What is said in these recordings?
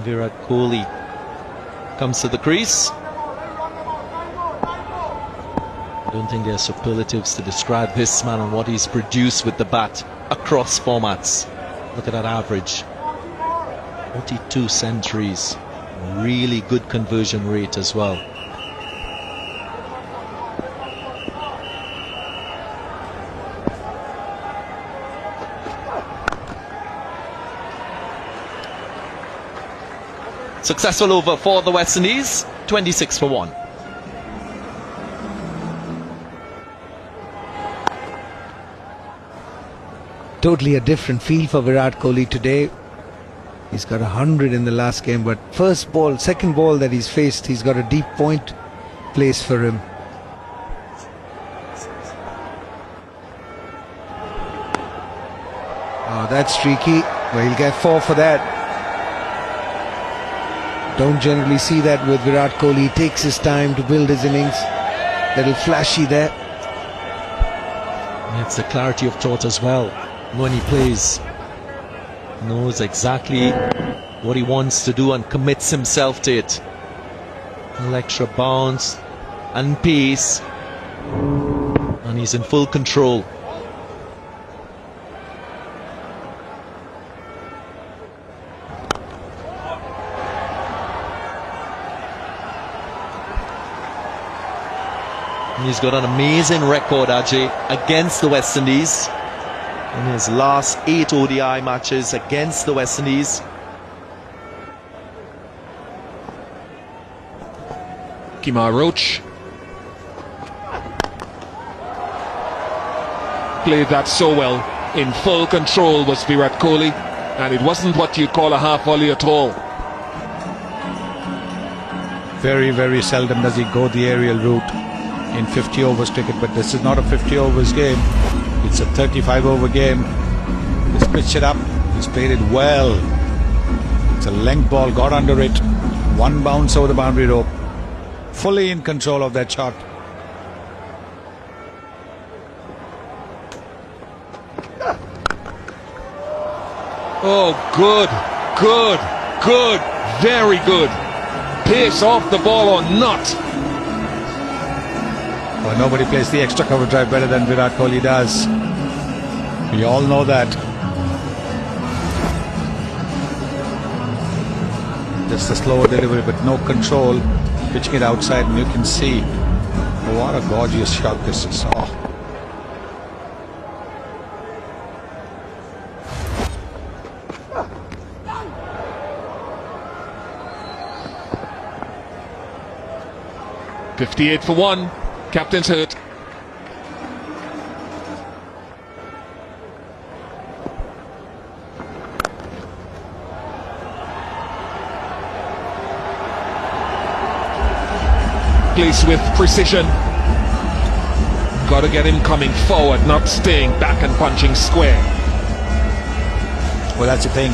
Virat Kohli comes to the crease. I don't think there are superlatives to describe this man and what he's produced with the bat across formats. Look at that average. 42 centuries. Really good conversion rate as well. Successful over for the West Indies, 26 for 1. Totally a different feel for Virat Kohli today. He's got 100 in the last game, but second ball that he's faced, he's got a deep point place for him. Oh, that's streaky. Well, he'll get 4 for that. Don't generally see that with Virat Kohli. He takes his time to build his innings. Little flashy there. It's the clarity of thought as well. When he plays, knows exactly what he wants to do and commits himself to it. A little extra bounce and pace, and he's in full control. He's got an amazing record, Ajay, against the West Indies. In his last 8 ODI matches against the West Indies. Kimar Roach played that so well. In full control was Virat Kohli, and it wasn't what you'd call a half volley at all. Very, very seldom does he go the aerial route in 50 overs cricket, but this is not a 50 overs game. It's a 35 over game. He's pitched it up. He's played it well. It's a length ball, got under it. One bounce over the boundary rope. Fully in control of that shot. Oh, good, good, good, very good. Pace off the ball or not. Well, nobody plays the extra cover drive better than Virat Kohli does. We all know that. Just a slower delivery, but no control. Pitching it outside, and you can see what a gorgeous shot this is. Oh. .58 for 1. Captain's hurt. Place with precision. Got to get him coming forward, not staying back and punching square. Well, that's the thing.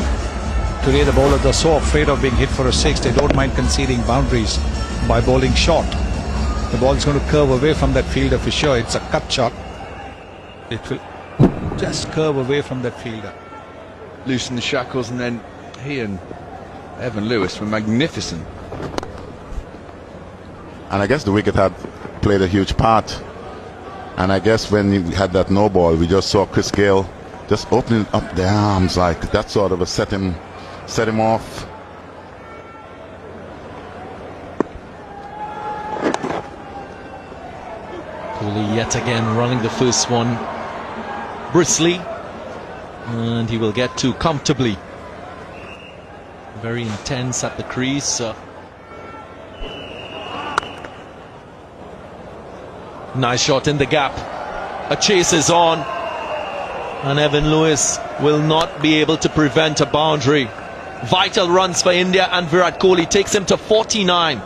Today the bowlers are so afraid of being hit for a 6, they don't mind conceding boundaries by bowling short. The ball's going to curve away from that fielder for sure. It's a cut shot. It will just curve away from that fielder. Loosen the shackles, and then he and Evan Lewis were magnificent. And I guess the wicket had played a huge part. And I guess when you had that no ball, we just saw Chris Gayle just opening up the arms like that, sort of a set him off. Kohli yet again running the first one bristly, and he will get 2 comfortably. Very intense at the crease. Nice shot in the gap. A chase is on, and Evan Lewis will not be able to prevent a boundary. Vital runs for India, and Virat Kohli takes him to 49.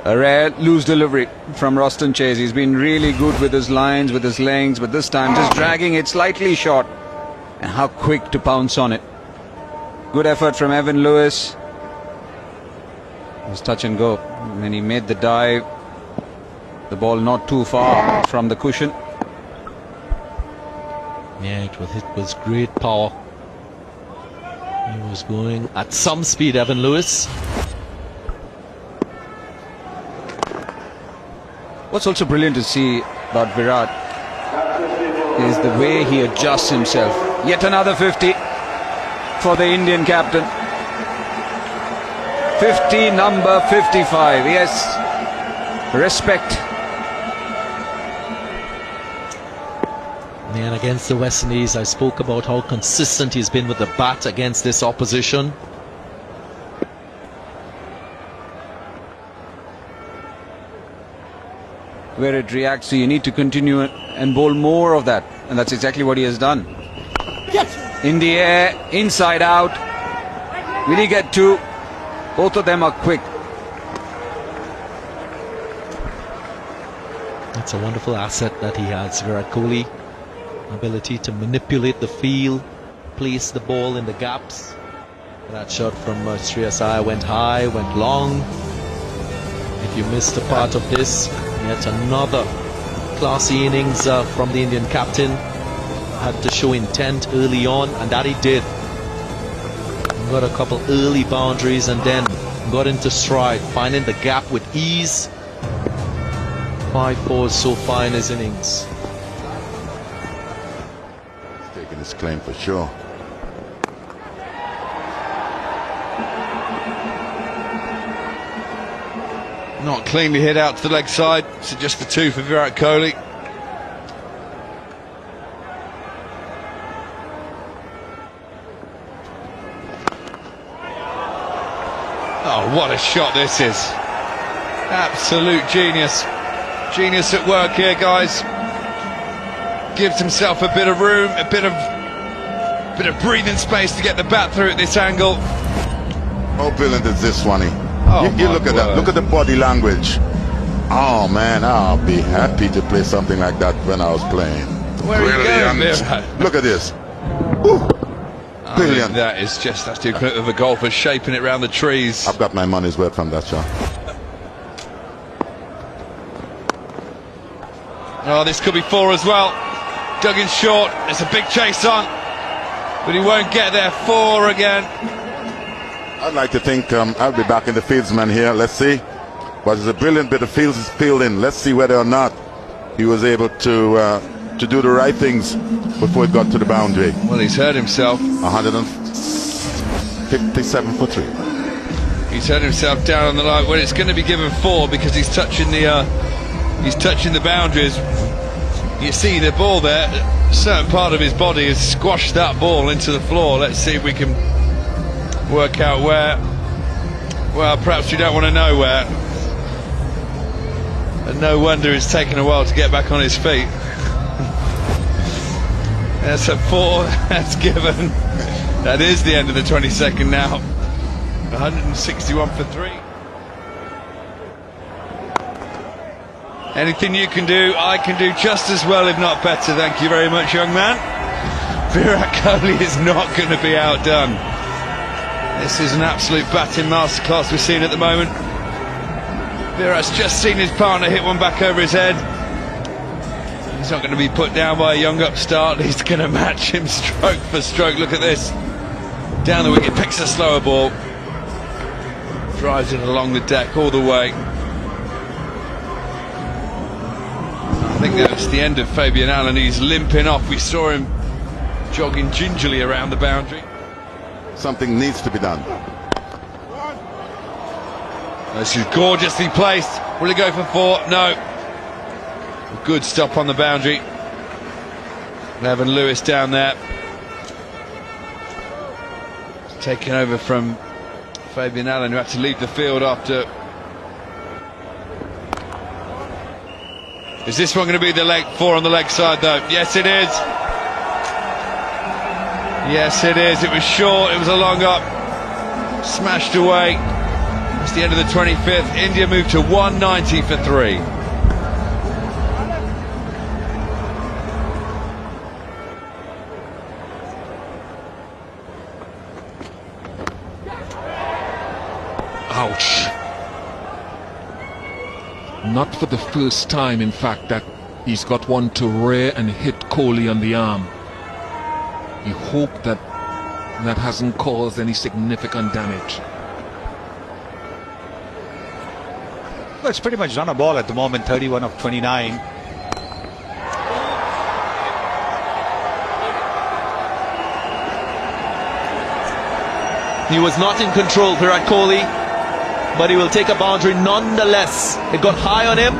A rare loose delivery from Roston Chase. He's been really good with his lines, with his lengths, but this time just dragging it slightly short. And how quick to pounce on it. Good effort from Evan Lewis. It was touch and go. When he made the dive, the ball not too far from the cushion. Yeah, it was hit with great power. He was going at some speed, Evan Lewis. What's also brilliant to see about Virat is the way he adjusts himself. Yet another 50 for the Indian captain. 50, number 55. Yes, respect. And against the West Indies, I spoke about how consistent he's been with the bat against this opposition. Where it reacts, so you need to continue and bowl more of that, and that's exactly what he has done. In the air, inside out. Will he get two? Both of them are quick. It's a wonderful asset that he has, Virat Kohli. Ability to manipulate the field, place the ball in the gaps. That shot from Shreyas Iyer went high, went long. If you missed a part of this, yet another classy innings from the Indian captain. Had to show intent early on, and that he did. Got a couple early boundaries and then got into stride, finding the gap with ease. 5 fours so far in his innings. He's taking his claim for sure. Not cleanly hit out to the leg side, so just the 2 for Virat Kohli. Oh, what a shot this is. Absolute genius. Genius at work here, guys. Gives himself a bit of room, a bit of breathing space to get the bat through at this angle. How brilliant is this, Swanee? Oh, you look at that. Look at the body language. Oh, man, I'll be happy to play something like that when I was playing. Where are you going, Virat? Look at this. Woo. Brilliant. I mean, that is just, that's the equivalent of a golfer shaping it around the trees. I've got my money's worth from that shot. Oh, this could be 4 as well. Dug in short. It's a big chase on, but he won't get there. 4 again. I'd like to think I'll be back in the fieldsman here. Let's see. But it's a brilliant bit of fielding. Let's see whether or not he was able to do the right things before it got to the boundary. Well, he's hurt himself. 157 for 3. He's hurt himself down on the line. Well, it's going to be given 4 because he's touching the boundaries. You see the ball there. A certain part of his body has squashed that ball into the floor. Let's see if we can work out where. Well, perhaps you don't want to know where. And no wonder it's taken a while to get back on his feet. That's a 4. That's given. That is the end of the 22nd now. 161 for 3. Anything you can do, I can do just as well, if not better. Thank you very much, young man. Virat Kohli is not going to be outdone. This is an absolute batting masterclass we're seeing at the moment. Virat's just seen his partner hit one back over his head. He's not going to be put down by a young upstart. He's going to match him stroke for stroke. Look at this. Down the wicket, picks a slower ball. Drives it along the deck all the way. I think that's the end of Fabian Allen. He's limping off. We saw him jogging gingerly around the boundary. Something needs to be done. This is gorgeously placed. Will he go for 4? No. A good stop on the boundary. Evan Lewis down there. Taking over from Fabian Allen, who had to leave the field after. Is this one going to be the leg 4 on the leg side though? Yes it is. Yes it is. It was short, it was a long up. Smashed away. It's the end of the 25th. India moved to 190 for 3. Ouch. Not for the first time, in fact, that he's got one to rear and hit Kohli on the arm. You hope that that hasn't caused any significant damage. Well, it's pretty much run a ball at the moment, 31 of 29. He was not in control, Virat Kohli, but he will take a boundary nonetheless. It got high on him,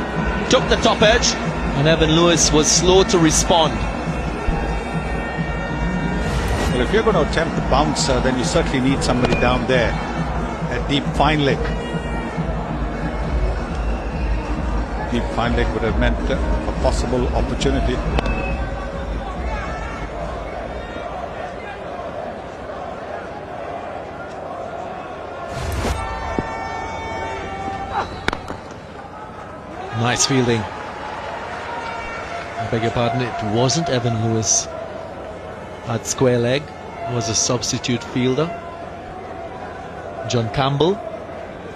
took the top edge, and Evan Lewis was slow to respond. Well, if you're going to attempt the bounce, then you certainly need somebody down there at deep fine leg. Deep fine leg would have meant a possible opportunity. Nice fielding. I beg your pardon, it wasn't Evan Lewis at square leg, it was a substitute fielder. John Campbell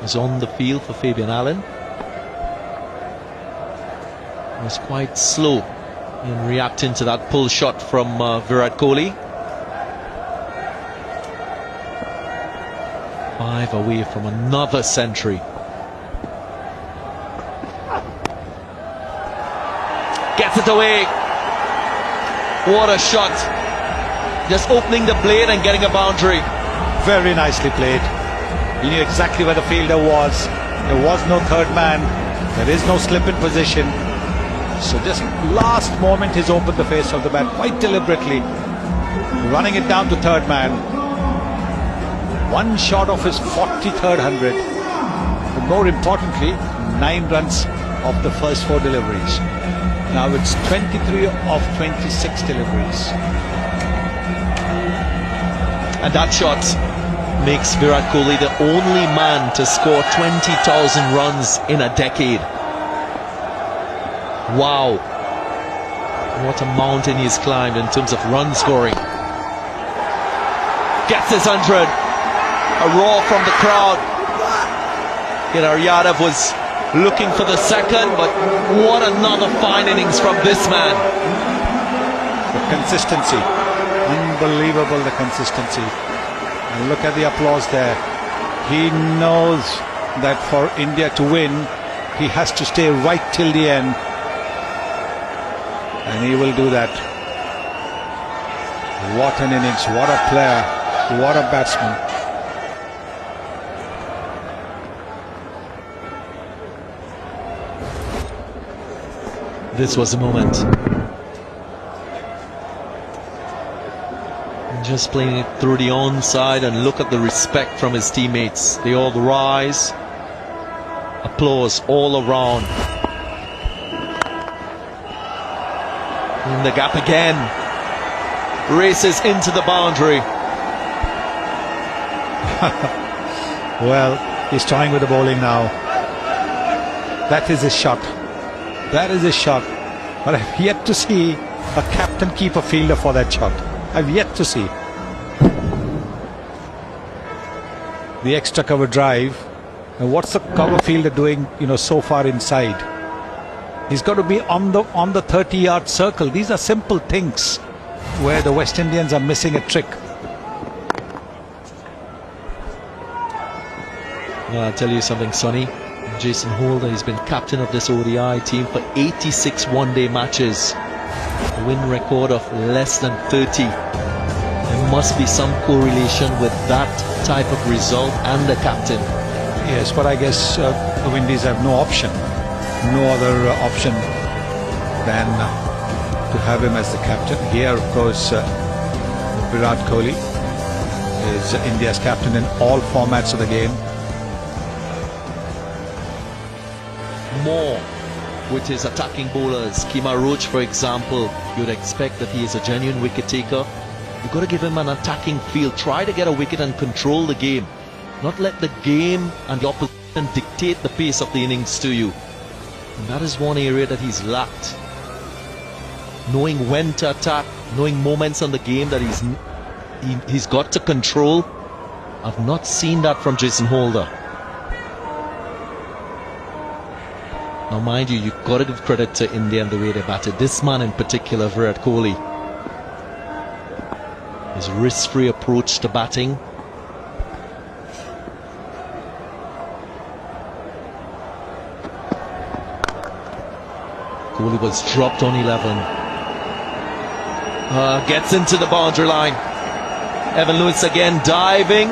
was on the field for Fabian Allen. Was quite slow in reacting to that pull shot from Virat Kohli. 5 away from another century. Gets it away. What a shot. Just opening the blade and getting a boundary. Very nicely played. He knew exactly where the fielder was. There was no third man. There is no slip in position. So just last moment he's opened the face of the bat quite deliberately, running it down to third man. One shot of his 43rd 100. But more importantly, 9 runs of the first 4 deliveries. Now it's 23 of 26 deliveries. And that shot makes Virat Kohli the only man to score 20,000 runs in a decade. Wow. What a mountain he's climbed in terms of run scoring. Gets his 100. A roar from the crowd. Yadav was looking for the second, but what another fine innings from this man. The consistency. Unbelievable, the consistency. And look at the applause there. He knows that for India to win, he has to stay right till the end. And he will do that. What an innings, what a player, what a batsman. This was the moment. Just playing it through the onside, and look at the respect from his teammates. They all rise. Applause all around. In the gap again. Races into the boundary. Well, he's toying with the bowling now. That is his shot. That is his shot. But I've yet to see a captain keep a fielder for that shot. I've yet to see. The extra cover drive. And what's the cover fielder doing, so far inside? He's got to be on the 30-yard circle. These are simple things where the West Indians are missing a trick. Well, I'll tell you something, Sonny. Jason Holder has been captain of this ODI team for 86 one-day matches. A win record of less than 30. There must be some correlation with that type of result and the captain. Yes, but I guess the Windies have no option. No other option than to have him as the captain. Here, of course, Virat Kohli is India's captain in all formats of the game. More with his attacking bowlers. Kemar Roach, for example, you'd expect that he is a genuine wicket taker. You've got to give him an attacking field. Try to get a wicket and control the game. Not let the game and the opposition dictate the pace of the innings to you. And that is one area that he's lacked. Knowing when to attack, knowing moments on the game that he's got to control. I've not seen that from Jason Holder. Now mind you, you've got to give credit to India and the way they batted. This man in particular, Virat Kohli. His risk-free approach to batting. Kohli was dropped on 11. Gets into the boundary line. Evan Lewis again diving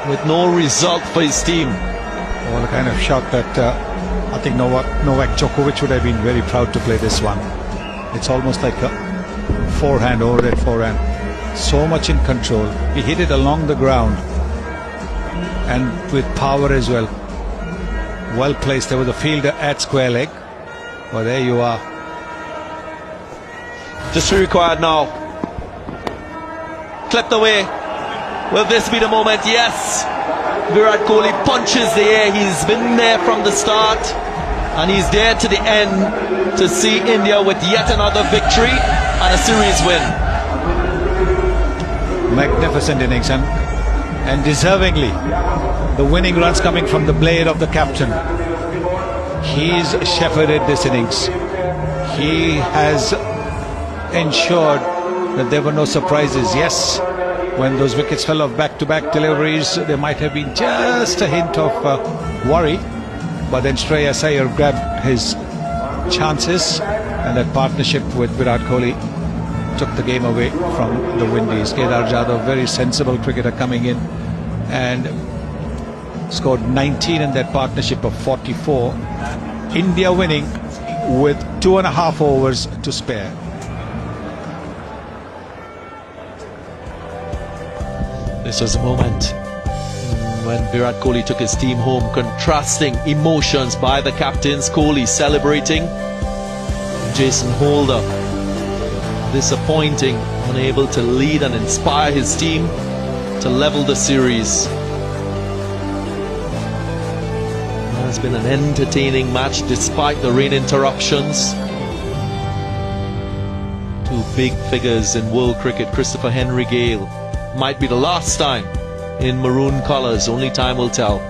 with no result for his team. Well, the kind of shot that I think Novak Djokovic would have been very proud to play this one. It's almost like a forehand, overhead forehand. So much in control. He hit it along the ground and with power as well. Well placed. There was a fielder at square leg. Well, there you are. Just required now. Clipped away. Will this be the moment? Yes. Virat Kohli punches the air. He's been there from the start and he's there to the end to see India with yet another victory and a series win. Magnificent innings and deservingly the winning runs coming from the blade of the captain. He's shepherded this innings. He has ensured that there were no surprises. Yes, when those wickets fell off back-to-back deliveries, there might have been just a hint of worry, but then Shreyas Iyer grabbed his chances and that partnership with Virat Kohli took the game away from the Windies. Kedar Jadhav, very sensible cricketer, coming in and scored 19 in that partnership of 44. India winning with 2.5 overs to spare. This was a moment when Virat Kohli took his team home. Contrasting emotions by the captains. Kohli celebrating, Jason Holder disappointing, unable to lead and inspire his team to level the series. It's been an entertaining match despite the rain interruptions. Two big figures in world cricket. Christopher Henry Gale might be the last time in maroon colours. Only time will tell.